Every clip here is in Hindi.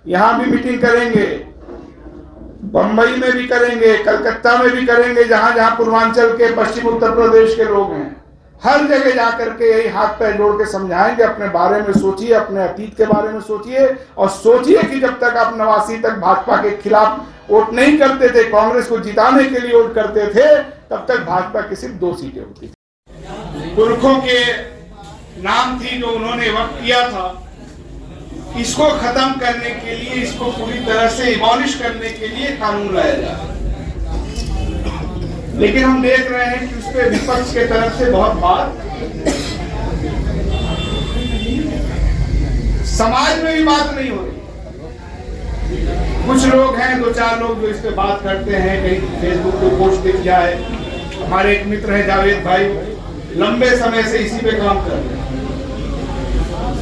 यहाँ भी मीटिंग करेंगे, बंबई में भी करेंगे, कलकत्ता में भी करेंगे, जहां जहां पूर्वांचल के, पश्चिम उत्तर प्रदेश के लोग हैं, हर जगह जाकर के यही हाथ पैर जोड़ के समझाएंगे। अपने बारे में सोचिए, अपने अतीत के बारे में सोचिए, और सोचिए कि जब तक आप 89 तक भाजपा के खिलाफ वोट नहीं करते थे, कांग्रेस को जिताने के लिए वोट करते थे, तब तक भाजपा की सिर्फ 2 सीटें होती थी। पुरखों के नाम थी जो उन्होंने वक्त किया था, इसको खत्म करने के लिए, इसको पूरी तरह से एबॉलिश करने के लिए कानून लाया जा रहा है। लेकिन हम देख रहे हैं कि उस पर विपक्ष के तरफ से बहुत बात, समाज में भी बात नहीं हो रही। कुछ लोग हैं, 2-4 लोग जो इस पे बात करते हैं, कहीं फेसबुक पे पोस्ट दिख जाए। हमारे एक मित्र हैं जावेद भाई, लंबे समय से इसी पे काम कर रहे हैं,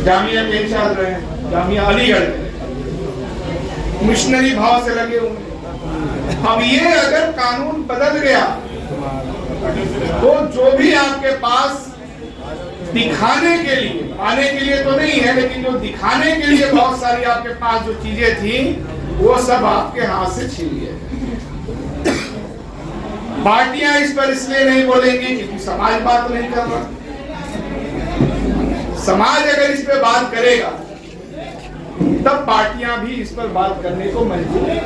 जामिया के इंचार्ज रहे हैं, जामिया अलीगढ़ में मिशनरी भाव से लगे हुए। अब ये अगर कानून बदल गया तो जो भी आपके पास दिखाने के लिए, आने के लिए तो नहीं है, लेकिन जो दिखाने के लिए बहुत सारी आपके पास जो चीजें थी, वो सब आपके हाथ से छीन गए। पार्टियां इस पर इसलिए नहीं बोलेंगी क्योंकि समाज बात नहीं कर रहा। समाज अगर इस पे बात करेगा तब पार्टियां भी इस पर बात करने को मजबूर है।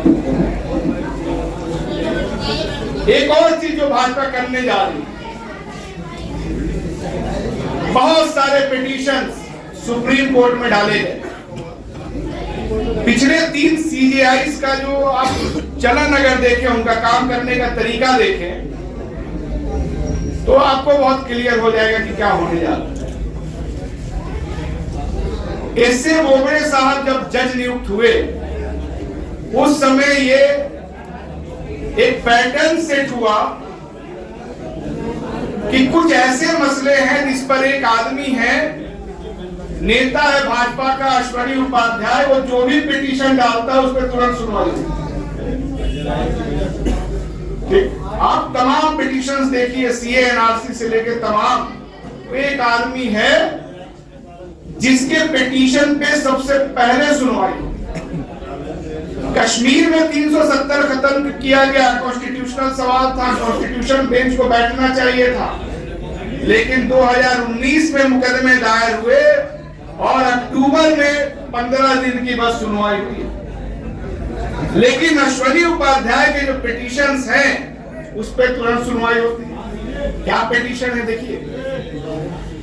एक और चीज जो भाजपा करने जा रही है, बहुत सारे पिटीशंस सुप्रीम कोर्ट में डाले गए। पिछले 3 CJIs का जो आप चलन अगर देखें, उनका काम करने का तरीका देखें, तो आपको बहुत क्लियर हो जाएगा कि क्या होने जा रहा है। एस.ए. बोबड़े साहब जब जज नियुक्त हुए, उस समय ये एक पैटर्न सेट हुआ कि कुछ ऐसे मसले हैं जिस पर एक आदमी है, नेता है भाजपा का अश्विनी उपाध्याय, वो जो भी पिटीशन डालता है उस पर तुरंत सुनवाई। आप तमाम पिटीशंस देखिए, CA NRC से लेकर तमाम, एक आदमी है जिसके पिटीशन पे सबसे पहले सुनवाई। कश्मीर में 370 खत्म किया गया, कॉन्स्टिट्यूशनल सवाल था, कॉन्स्टिट्यूशन बेंच को बैठना चाहिए था, लेकिन 2019 में मुकदमे दायर हुए और अक्टूबर में 15 दिन की बस सुनवाई हुई। लेकिन अश्विनी उपाध्याय के जो पिटीशंस हैं उस पर तुरंत सुनवाई होती है। क्या पिटीशन है देखिए,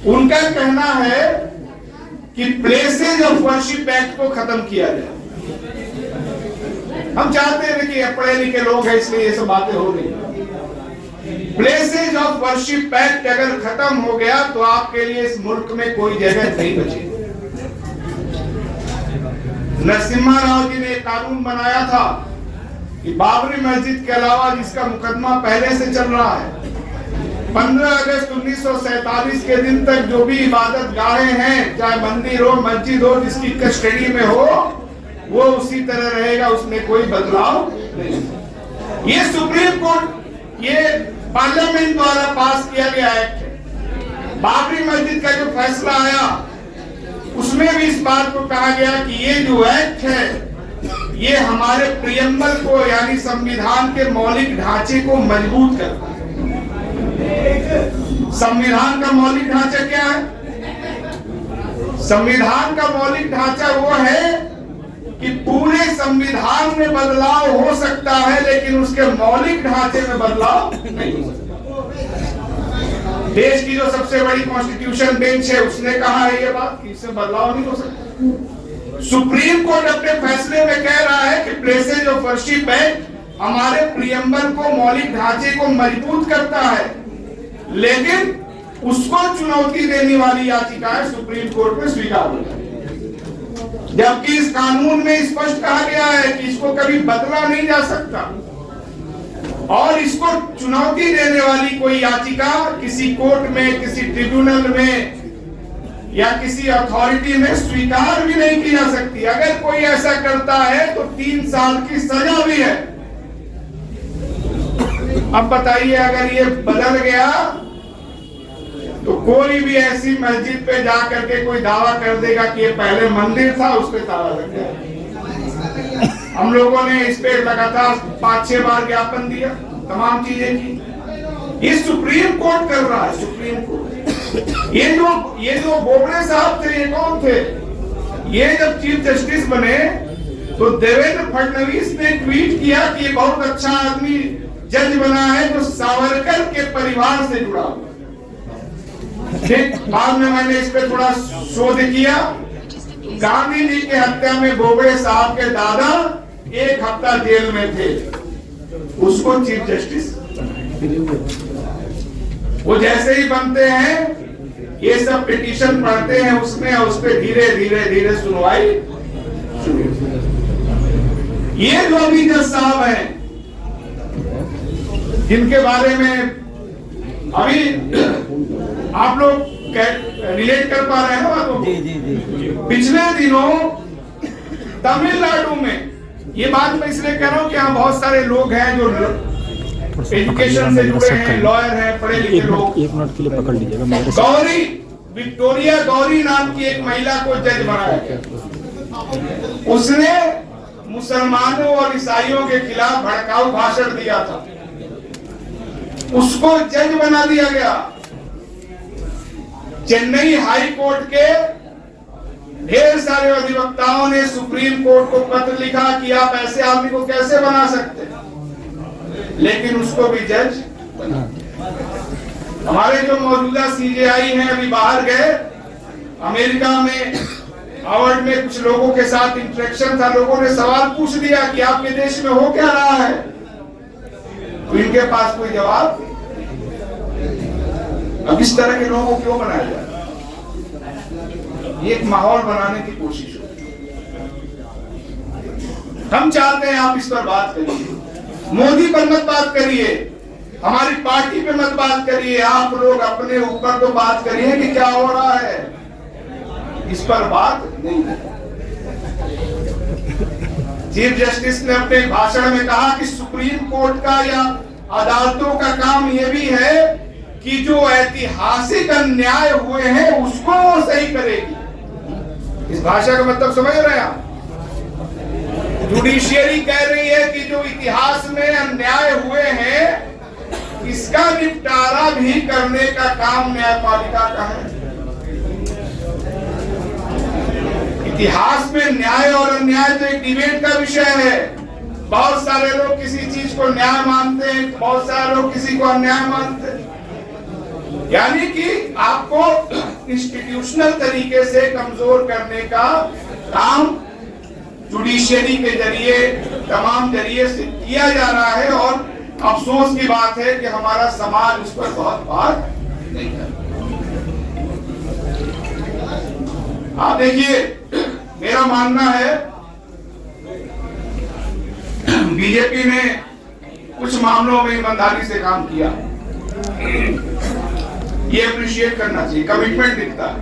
उनका कहना है कि प्लेसेज ऑफ वर्शिप एक्ट को खत्म किया जाए। हम चाहते हैं कि पढ़े लिखे लोग हैं, इसलिए ये सब बातें हो रही। प्लेसेज ऑफ वर्शिप एक्ट अगर खत्म हो गया तो आपके लिए इस मुल्क में कोई जगह नहीं बची। नरसिम्हा राव जी ने एक कानून बनाया था कि बाबरी मस्जिद के अलावा जिसका मुकदमा पहले से चल रहा है, 15 अगस्त 1947 के दिन तक जो भी इबादत गाहें हैं, चाहे मंदिर हो, मस्जिद हो, जिसकी कस्टडी में हो, वो उसी तरह रहेगा, उसमें कोई बदलाव नहीं। ये सुप्रीम कोर्ट, ये पार्लियामेंट द्वारा पास किया गया एक्ट है। बाबरी मस्जिद का जो फैसला आया उसमें भी इस बात को कहा गया कि ये जो एक्ट है, ये हमारे प्रियम्बल को, यानी संविधान के मौलिक ढांचे को मजबूत करता है। संविधान का मौलिक ढांचा क्या है? संविधान का मौलिक ढांचा वो है कि पूरे संविधान में बदलाव हो सकता है, लेकिन उसके मौलिक ढांचे में बदलाव नहीं हो सकता। देश की जो सबसे बड़ी कॉन्स्टिट्यूशन बेंच है, उसने कहा है ये बात कि इससे बदलाव नहीं हो सकता। सुप्रीम कोर्ट अपने फैसले में कह रहा है कि प्लेसेज ऑफ वर्शिप एक्ट हमारे प्रियम्बल को, मौलिक ढांचे को मजबूत करता है, लेकिन उसको चुनौती देने वाली याचिकाएं सुप्रीम कोर्ट में स्वीकार हो जाती है। जबकि इस कानून में स्पष्ट कहा गया है कि इसको कभी बदला नहीं जा सकता, और इसको चुनौती देने वाली कोई याचिका किसी कोर्ट में, किसी ट्रिब्यूनल में या किसी अथॉरिटी में स्वीकार भी नहीं की जा सकती। अगर कोई ऐसा करता है तो 3 साल की सजा भी है। अब बताइए, अगर ये बदल गया तो कोई भी ऐसी मस्जिद पे जा करके कोई दावा कर देगा कि ये पहले मंदिर था, उस पे ताला लग गया। हम लोगों ने इस पे लगातार 5-6 बार ज्ञापन दिया, तमाम चीजें की। ये सुप्रीम कोर्ट कर रहा है, सुप्रीम कोर्ट। ये जो बोबड़े साहब थे, ये कौन थे? ये जब चीफ जस्टिस बने तो देवेंद्र फडणवीस ने ट्वीट किया कि ये बहुत अच्छा आदमी जज बना है जो सावरकर के परिवार से जुड़ा हुआ। बाद में मैंने इस पे थोड़ा शोध किया। गांधी जी के हत्या में बोबड़े साहब के दादा 1 हफ्ता जेल में थे, उसको चीफ जस्टिस। वो जैसे ही बनते हैं ये सब पिटीशन पढ़ते हैं उसमें, उस पे धीरे धीरे धीरे सुनवाई। ये जो अभी जज साहब हैं जिनके बारे में अभी आप लोग रिलेट कर पा रहे हैं ना बातों को? जी। पिछले दिनों तमिलनाडु में, ये बात मैं इसलिए कह रहा हूँ कि यहाँ बहुत सारे लोग हैं जो एजुकेशन से जुड़े हैं, लॉयर हैं, पढ़े लिखे लोग। 1 मिनट के लिए पकड़ लीजिएगा मेरे से। गौरी, विक्टोरिया गौरी नाम की एक महिला को जज बनाया गया। उसने मुसलमानों और ईसाइयों के खिलाफ भड़काऊ भाषण दिया था, उसको जज बना दिया गया। चेन्नई हाई कोर्ट के ढेर सारे अधिवक्ताओं ने सुप्रीम कोर्ट को पत्र लिखा कि आप ऐसे आदमी को कैसे बना सकते हैं, लेकिन उसको भी जज बना। हमारे जो मौजूदा सीजेआई हैं अभी बाहर गए, अमेरिका में हार्वर्ड में कुछ लोगों के साथ इंटरेक्शन था, लोगों ने सवाल पूछ दिया कि आपके देश में हो क्या रहा है, तो इनके पास कोई जवाब। अब इस तरह के लोगों को क्यों बनाया जाए? एक माहौल बनाने की कोशिश हो। हम चाहते हैं आप इस पर बात करिए, मोदी पर मत बात करिए, हमारी पार्टी पे मत बात करिए, आप लोग अपने ऊपर तो बात करिए कि क्या हो रहा है, इस पर बात नहीं है। चीफ जस्टिस ने अपने भाषण में कहा कि सुप्रीम कोर्ट का या अदालतों का काम यह भी है कि जो ऐतिहासिक अन्याय हुए हैं उसको वो सही करेगी। इस भाषा का मतलब समझ रहे हैं आप? जुडिशियरी कह रही है कि जो इतिहास में अन्याय हुए हैं इसका निपटारा भी करने का काम न्यायपालिका का है। इतिहास में न्याय और अन्याय तो एक डिबेट का विषय है। बहुत सारे लोग किसी चीज को न्याय मानते हैं, बहुत सारे लोग किसी को अन्याय मानते हैं। यानी कि आपको इंस्टीट्यूशनल तरीके से कमजोर करने का काम जुडिशियरी के जरिए, तमाम जरिए से किया जा रहा है, और अफसोस की बात है कि हमारा समाज उस पर बहुत बात नहीं कर। आप देखिए, मेरा मानना है बीजेपी ने कुछ मामलों में ईमानदारी से काम किया, ये अप्रिशिएट करना चाहिए, कमिटमेंट दिखता है।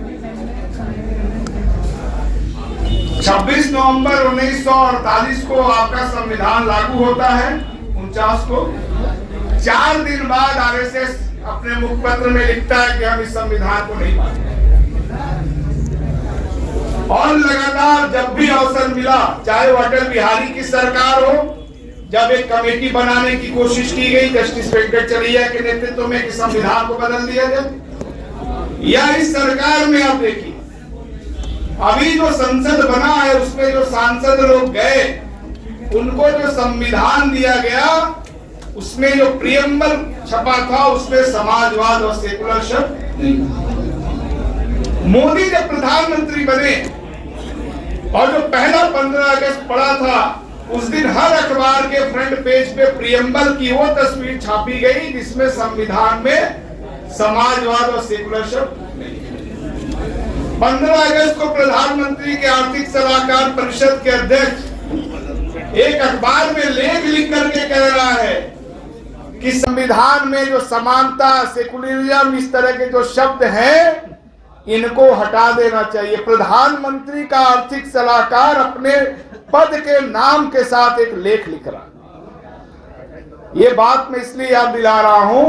26 नवंबर 1948 को आपका संविधान लागू होता है, 49 को। 4 दिन बाद आरएसएस अपने मुखपत्र में लिखता है कि हम इस संविधान को नहीं मानते। और लगातार जब भी अवसर मिला, चाहे वो अटल बिहारी की सरकार हो, जब एक कमेटी बनाने की कोशिश की गई जस्टिस वेंकटचलैया के नेतृत्व में कि संविधान को बदल दिया जाए, या इस सरकार में आप देखिए अभी जो संसद बना है उसमें जो सांसद लोग गए उनको जो संविधान दिया गया उसमें जो प्रियम्बल छपा था उसमें समाजवाद और सेकुलर शब्द नहीं। मोदी जब प्रधानमंत्री बने और जो पहला 15 अगस्त पड़ा था, उस दिन हर अखबार के फ्रंट पेज पे प्रियम्बल की वो तस्वीर छापी गई जिसमें संविधान में समाजवाद और सेकुलर शब्द नहीं। 15 अगस्त को प्रधानमंत्री के आर्थिक सलाहकार परिषद के अध्यक्ष एक अखबार में लेख लिख करके कह रहा है कि संविधान में जो समानता, सेकुलरिज्म, इस तरह के जो शब्द हैं इनको हटा देना चाहिए। प्रधानमंत्री का आर्थिक सलाहकार अपने पद के नाम के साथ एक लेख लिख रहा है। ये बात मैं इसलिए याद दिला रहा हूं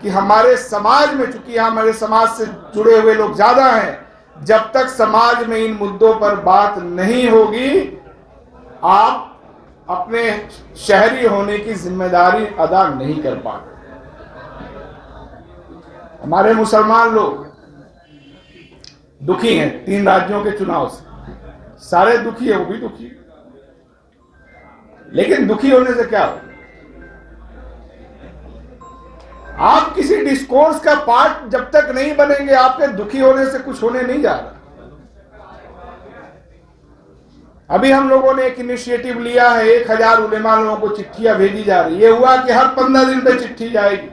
कि हमारे समाज में, चूंकि हमारे समाज से जुड़े हुए लोग ज्यादा हैं, जब तक समाज में इन मुद्दों पर बात नहीं होगी, आप अपने शहरी होने की जिम्मेदारी अदा नहीं कर पाते। हमारे मुसलमान लोग दुखी हैं 3 राज्यों के चुनाव से, सारे दुखी है, वो भी दुखी है। लेकिन दुखी होने से क्या हो? आप किसी डिस्कोर्स का पार्ट जब तक नहीं बनेंगे, आपके दुखी होने से कुछ होने नहीं जा रहा। अभी हम लोगों ने एक इनिशिएटिव लिया है, 1000 उलेमा लोगों को चिट्ठियां भेजी जा रही है। ये हुआ कि हर 15 दिन पे चिट्ठी जाएगी,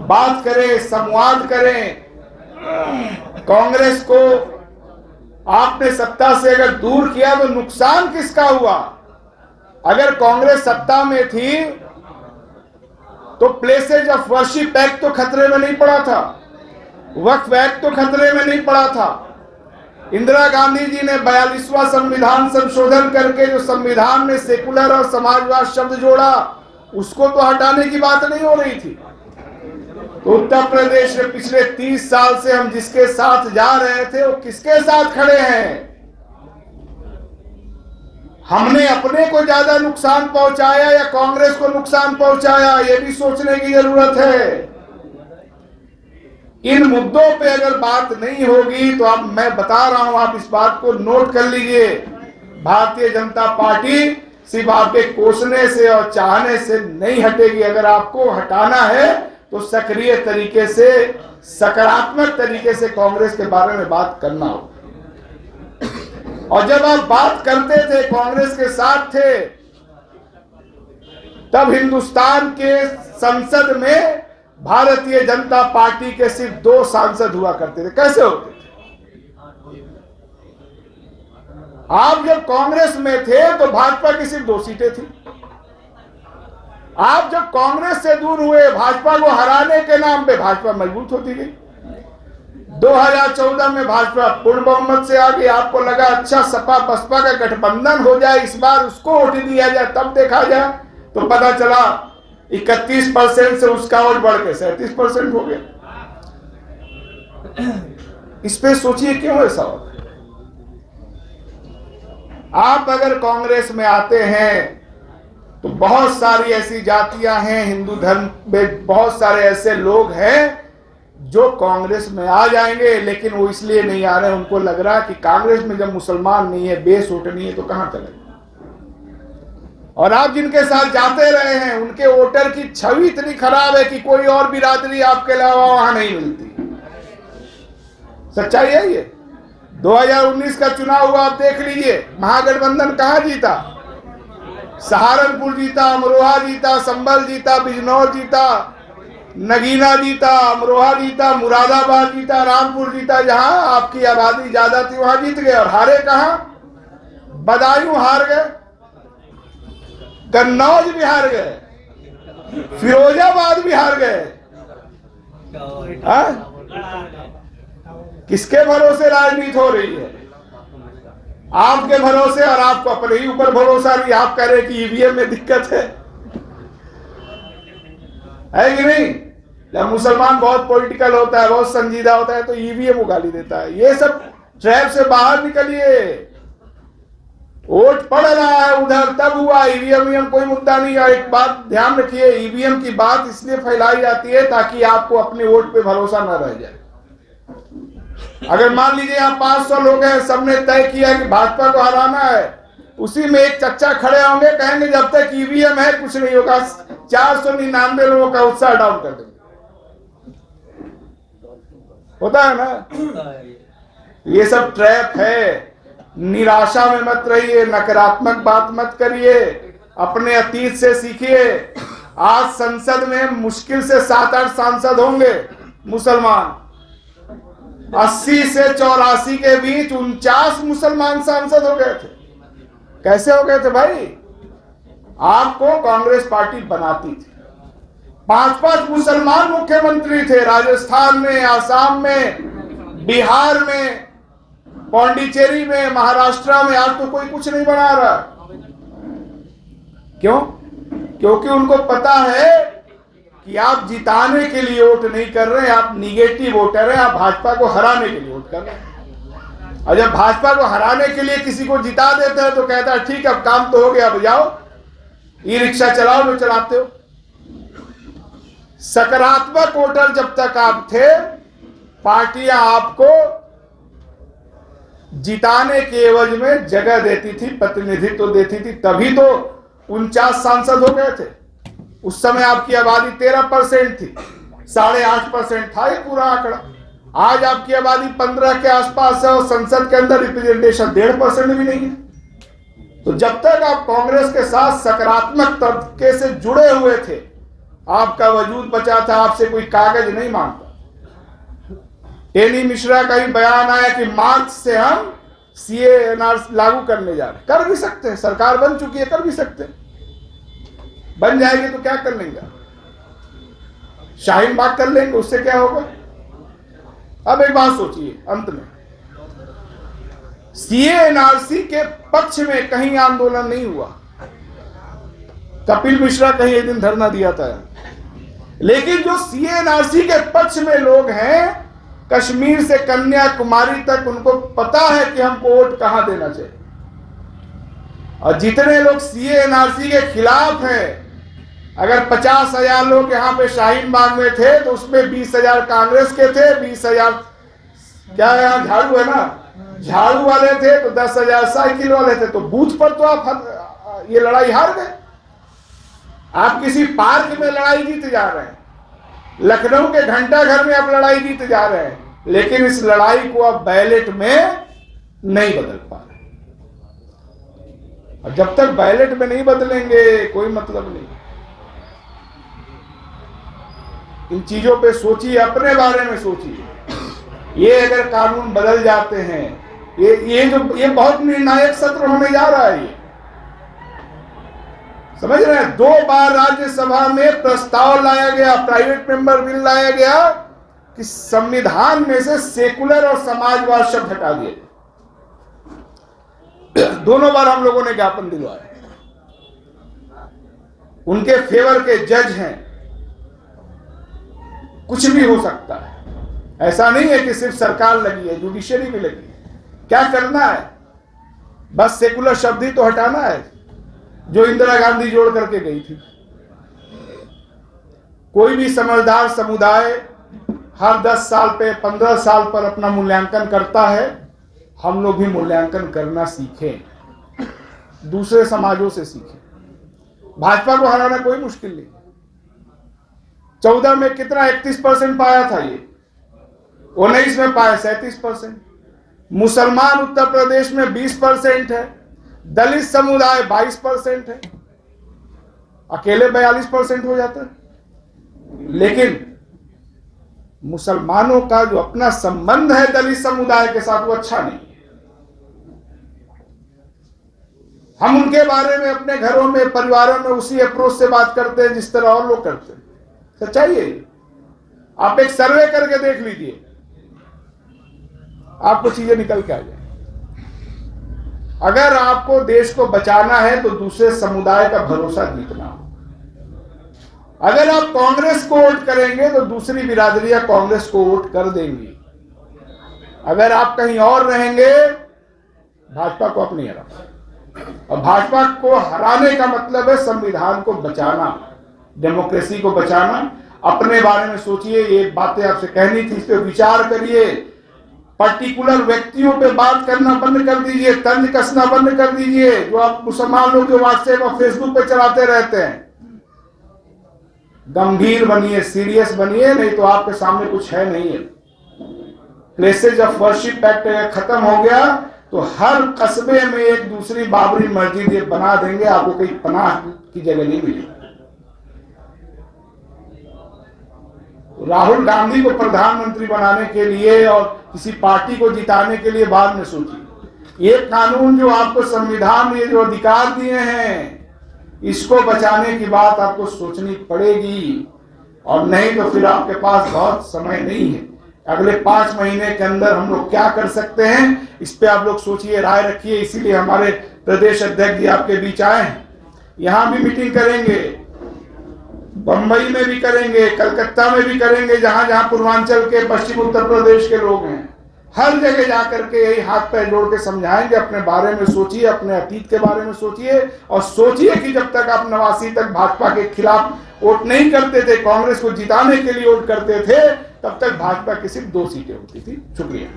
बात करें, संवाद करें। कांग्रेस को आपने सत्ता से अगर दूर किया तो नुकसान किसका हुआ? अगर कांग्रेस सत्ता में थी तो प्लेसेज ऑफ वर्शिप एक्ट तो खतरे में नहीं पड़ा था, वक्फ एक्ट तो खतरे में नहीं पड़ा था। इंदिरा गांधी जी ने 42वां संविधान संशोधन करके जो संविधान में सेकुलर और समाजवाद शब्द जोड़ा, उसको तो हटाने की बात नहीं हो रही थी। तो उत्तर प्रदेश में पिछले 30 साल से हम जिसके साथ जा रहे थे वो किसके साथ खड़े हैं? हमने अपने को ज्यादा नुकसान पहुंचाया या कांग्रेस को नुकसान पहुंचाया? ये भी सोचने की जरूरत है। इन मुद्दों पे अगर बात नहीं होगी तो अब मैं बता रहा हूं, आप इस बात को नोट कर लीजिए, भारतीय जनता पार्टी सिर्फ आपके कोसने से और चाहने से नहीं हटेगी। अगर आपको हटाना है तो सक्रिय तरीके से, सकारात्मक तरीके से कांग्रेस के बारे में बात करना हो। और जब आप बात करते थे, कांग्रेस के साथ थे, तब हिंदुस्तान के संसद में भारतीय जनता पार्टी के सिर्फ 2 सांसद हुआ करते थे। कैसे होते थे? आप जब कांग्रेस में थे तो भाजपा की सिर्फ 2 सीटें थी। आप जब कांग्रेस से दूर हुए, भाजपा को हराने के नाम पे भाजपा मजबूत होती गई। 2014 में भाजपा पूर्ण बहुमत से आ गई। आपको लगा अच्छा सपा बसपा का गठबंधन हो जाए, इस बार उसको वोट दिया जाए, तब देखा जाए तो पता चला 31% से उसका वोट बढ़ के 37% हो गया। इस पे सोचिए क्यों ऐसा होता? आप अगर कांग्रेस में आते हैं तो बहुत सारी ऐसी जातियां हैं, हिंदू धर्म में बहुत सारे ऐसे लोग हैं जो कांग्रेस में आ जाएंगे, लेकिन वो इसलिए नहीं आ रहे, उनको लग रहा है कि कांग्रेस में जब मुसलमान नहीं है, बेस वोट नहीं है, तो कहां चले। और आप जिनके साथ जाते रहे हैं उनके वोटर की छवि इतनी खराब है कि कोई और बिरादरी आपके अलावा वहां नहीं मिलती। सच्चाई है ये। 2019 का चुनाव हुआ, आप देख लीजिए, महागठबंधन कहां जीता? सहारनपुर जीता, अमरोहा जीता, संभल जीता, बिजनौर जीता, नगीना जीता, अमरोहा जीता, मुरादाबाद जीता, रामपुर जीता। जहां आपकी आबादी ज्यादा थी वहां जीत गए। और हारे कहां? बदायूं हार गए, कन्नौज भी हार गए, फिरोजाबाद भी हार गए। किसके भरोसे राजनीति हो रही है? आपके भरोसे, और आपको अपने ही ऊपर भरोसा नहीं। आप कह रहे कि ईवीएम में दिक्कत है कि नहीं? जब मुसलमान बहुत पॉलिटिकल होता है, बहुत संजीदा होता है, तो ईवीएम को गाली देता है। ये सब ट्रैप से बाहर निकलिए। वोट पड़ रहा है उधर, तब हुआ। ईवीएम कोई मुद्दा नहीं है। एक बात ध्यान रखिए, ईवीएम की बात इसलिए फैलाई जाती है ताकि आपको अपने वोट पे भरोसा न रह जाए। अगर मान लीजिए यहाँ 500 लोग हैं, सबने तय किया कि भाजपा को हराना है, उसी में एक चच्चा खड़े होंगे, कहेंगे जब तक ईवीएम है कुछ नहीं होगा, 499 लोगों का उत्साह डाउन कर देंगे। होता है ना? ये सब ट्रैप है। निराशा में मत रहिए, नकारात्मक बात मत करिए, अपने अतीत से सीखिए। आज संसद में मुश्किल से 7-8 सांसद होंगे मुसलमान। 80 से 84 के बीच 49 मुसलमान सांसद हो गए थे। कैसे हो गए थे भाई? आपको कांग्रेस पार्टी बनाती थी। 5-5 मुसलमान मुख्यमंत्री थे, राजस्थान में, आसाम में, बिहार में, पौंडीचेरी में, महाराष्ट्र में। आज तो कोई कुछ नहीं बना रहा। क्यों? क्योंकि उनको पता है कि आप जिताने के लिए वोट नहीं कर रहे हैं, आप निगेटिव वोटर हैं, आप भाजपा को हराने के लिए वोट कर रहे हैं। और जब भाजपा को हराने के लिए किसी को जिता देते हैं तो कहता है ठीक है अब काम तो हो गया, अब जाओ ई रिक्शा चलाओ जो चलाते हो। सकारात्मक वोटर जब तक आप थे, पार्टियां आपको जिताने के एवज में जगह देती थी, प्रतिनिधित्व तो देती थी, तभी तो 49 सांसद हो गए थे। उस समय आपकी आबादी 13% थी, 8.5% था ये पूरा आंकड़ा। आज आपकी आबादी 15 के आसपास है और संसद के अंदर रिप्रेजेंटेशन 1.5% भी नहीं है। तो जब तक आप कांग्रेस के साथ सकारात्मक तरीके से जुड़े हुए थे, आपका वजूद बचा था, आपसे कोई कागज नहीं मांगता। टेनी मिश्रा का ही बयान आया कि मार्च से हम सीए लागू करने जा रहे हैं। कर भी सकते हैं, सरकार बन चुकी है, कर भी सकते हैं। बन जाएगी तो क्या कर लेंगे, शाहीन बाग कर लेंगे, उससे क्या होगा। अब एक बात सोचिए अंत में, सीए एनआरसी के पक्ष में कहीं आंदोलन नहीं हुआ। कपिल मिश्रा कहीं एक दिन धरना दिया था, लेकिन जो सीए एनआरसी के पक्ष में लोग हैं, कश्मीर से कन्याकुमारी तक, उनको पता है कि हमको वोट कहां देना चाहिए। और जितने लोग सीए एनआरसी के खिलाफ हैं, अगर 50,000 लोग यहाँ पे शाहीन बाग में थे तो उसमें 20,000 कांग्रेस के थे, 20,000 क्या यहाँ झाड़ू है ना, झाड़ू वाले थे, तो 10,000 साइकिल वाले थे। तो बूथ पर तो आप ये लड़ाई हार गए। आप किसी पार्क में लड़ाई जीत जा रहे हैं, लखनऊ के घंटा घर में आप लड़ाई जीत जा रहे हैं, लेकिन इस लड़ाई को आप बैलेट में नहीं बदल पा रहे। और जब तक बैलेट में नहीं बदलेंगे कोई मतलब नहीं। इन चीजों पे सोचिए, अपने बारे में सोचिए। ये अगर कानून बदल जाते हैं, ये बहुत निर्णायक सत्र होने जा रहा है। ये समझ रहे हैं, 2 बार राज्यसभा में प्रस्ताव लाया गया, प्राइवेट मेंबर बिल लाया गया कि संविधान में से सेकुलर और समाजवाद शब्द हटा दिए। दोनों बार हम लोगों ने ज्ञापन दिलवाया। उनके फेवर के जज हैं, कुछ भी हो सकता है। ऐसा नहीं है कि सिर्फ सरकार लगी है, जुडिशरी भी लगी है। क्या करना है, बस सेकुलर शब्द ही तो हटाना है जो इंदिरा गांधी जोड़ करके गई थी। कोई भी समझदार समुदाय हर 10 साल पे, 15 साल पर अपना मूल्यांकन करता है। हम लोग भी मूल्यांकन करना सीखें, दूसरे समाजों से सीखें। भाजपा को हराना कोई मुश्किल नहीं। 14 में कितना 31% पाया था, ये 19 में पाया 37%। मुसलमान उत्तर प्रदेश में 20% है, दलित समुदाय 22% है, अकेले 42% हो जाता है। लेकिन मुसलमानों का जो अपना संबंध है दलित समुदाय के साथ, वो अच्छा नहीं है। हम उनके बारे में अपने घरों में, परिवारों में उसी अप्रोच से बात करते हैं जिस तरह और लोग करते हैं। सच्चाई है। आप एक सर्वे करके देख लीजिए, आपको चीजें निकल के आ जाए। अगर आपको देश को बचाना है तो दूसरे समुदाय का भरोसा जीतना हो। अगर आप कांग्रेस को वोट करेंगे तो दूसरी बिरादरियां कांग्रेस को वोट कर देंगी। अगर आप कहीं और रहेंगे, भाजपा को आप नहीं हरा। और भाजपा को हराने का मतलब है संविधान को बचाना, डेमोक्रेसी को बचाना। अपने बारे में सोचिए, ये बातें आपसे कहनी थी, इस पे विचार करिए। पर्टिकुलर व्यक्तियों पे बात करना बंद कर दीजिए, तंज कसना बंद कर दीजिए, जो आप मुसलमान लोग जो व्हाट्सएप और फेसबुक पे चलाते रहते हैं। गंभीर बनिए, सीरियस बनिए, नहीं तो आपके सामने कुछ है नहीं है। प्लेसेज ऑफ वर्शिप एक्ट खत्म हो गया तो हर कस्बे में एक दूसरी बाबरी मस्जिद ये बना देंगे, आपको कहीं पनाह की जगह नहीं मिलेगी। राहुल गांधी को प्रधानमंत्री बनाने के लिए और किसी पार्टी को जिताने के लिए बाद में सोचिए। ये कानून जो आपको संविधान में जो अधिकार दिए हैं, इसको बचाने की बात आपको सोचनी पड़ेगी। और नहीं तो फिर आपके पास बहुत समय नहीं है। अगले 5 महीने के अंदर हम लोग क्या कर सकते हैं, इस पे आप लोग सोचिए, राय रखिए। इसीलिए हमारे प्रदेश अध्यक्ष जी आपके बीच आए हैं। यहाँ भी मीटिंग करेंगे, बंबई में भी करेंगे, कलकत्ता में भी करेंगे, जहां जहां पूर्वांचल के, पश्चिम उत्तर प्रदेश के लोग हैं। हर जगह जाकर के यही हाथ पैर जोड़ के समझाएंगे, अपने बारे में सोचिए, अपने अतीत के बारे में सोचिए, और सोचिए कि जब तक आप 89 तक भाजपा के खिलाफ वोट नहीं करते थे, कांग्रेस को जिताने के लिए वोट करते थे, तब तक भाजपा की सिर्फ 2 सीटें होती थी। शुक्रिया।